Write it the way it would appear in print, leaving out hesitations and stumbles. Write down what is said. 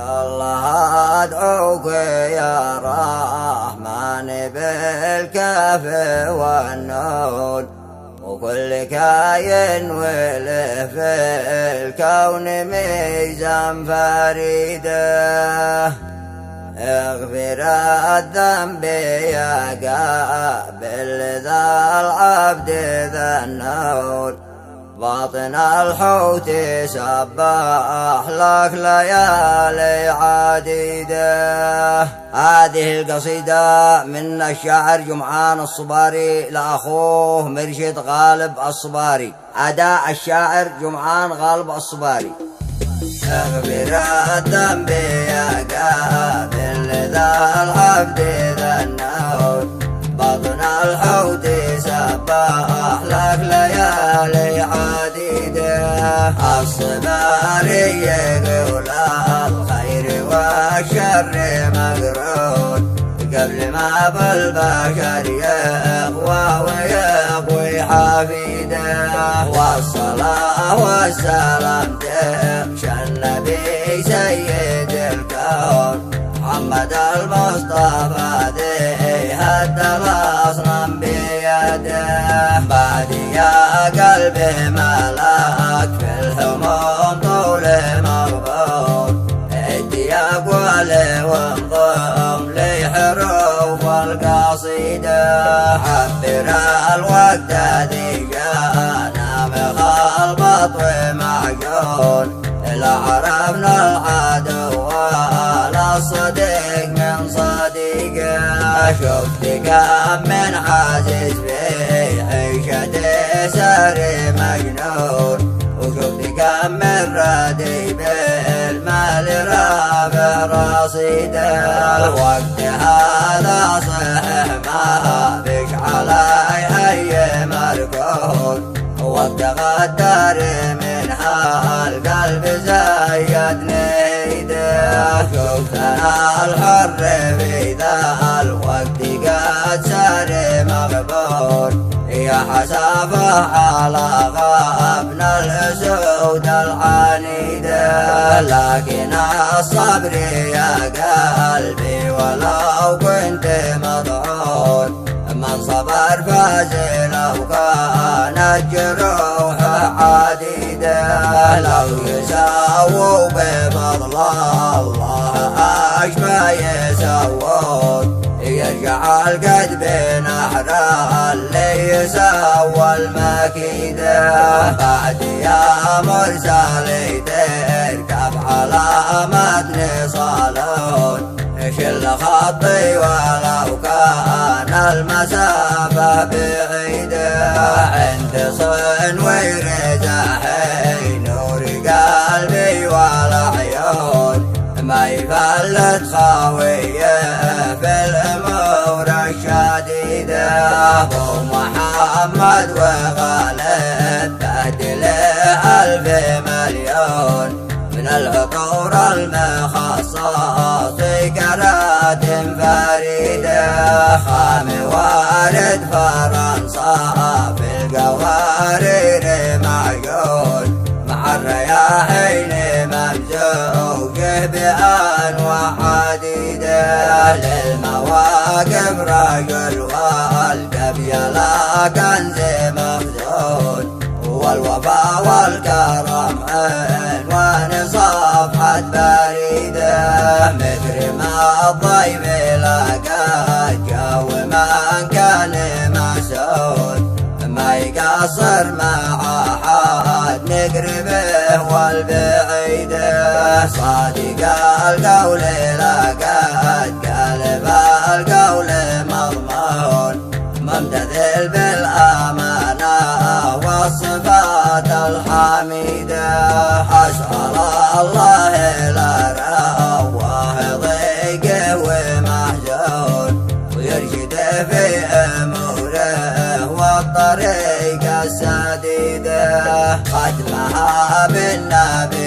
الله أدعوك يا رحمن بالكاف والنون وكل كاين وله في الكون ميزان فريده اغفر الذنب يا قابل ذا العبد ذا النور باطن الحوت سبح لك ليالي عديدة. هذه القصيدة من الشاعر جمعان الصباري لأخوه مرشد غالب الصباري. أداء الشاعر جمعان غالب الصباري. اغفر الذنب يا قابل ذا العبد ذا النور باطن الحوت سبح لك ليالي عديدة. الصباري يقول الخير والشر مقرون قبل ما بالبشر يقوى ويقوي حفيده. والصلاة والسلام تمشى النبي سيد الكون محمد المصطفى ذي هد الأصنام بيده. بعد يا قلبي ملاك في الهموم طول مغبون ادي أقوال وانضم لي حروف القصيدة. عبر الوقت ذي جانا مخلبط ومعجون لا عرفنا العدو ولا الصديق من صديقه. شفت كم من عزيز في عيشته ساري مجنون وشفت كم من ردي بالمال رافع رصيده. الوقت هذا صحيح ما فيش علي أي مركون وقت غدار منها القلب زايد نيده. شفتنا الحر في ذا الوقت قد سار مغبون يا حسافة على غابنا الأسود العنيدة. لكن الصبر يا قلبي ولو كنت مضعون من صبر فاز لو كانت جروح عديدة. لو يساووا بفضل الله أشبه يسوون يجعل قد بنحر اللي يسوى المكيدة. بعد يا مرسلي تركب على متن صالون شل خطي ولو كان المسافة بعيدة. عند صنوير زاحي نور قلبي والعيون ما يفلت خاوية في الأمور الشديدة. أبو محمد وخالد بهدل 1000 مليون من العطور المخصص قرات فريدة. خام وارد فرنسا في القوارير معجون مع الرياحين ممزوجه بأنواع عديدة. للمواقف رجل والقلب يلا كنز مخزون والوفا والكرم عنوان صفحة بريدة. مدر ما الضيف لقى جو من كان مسعود ما يقصر مع حد نقربه والبعيدة. صادق القول لقد قلب القول مضمون ممتثل بالأمانة والصفات الحميدة. أسأل الله لا رواه ضيقه ومحزون ويرشده في أموره والطريق السديدة. ختمها بالنبي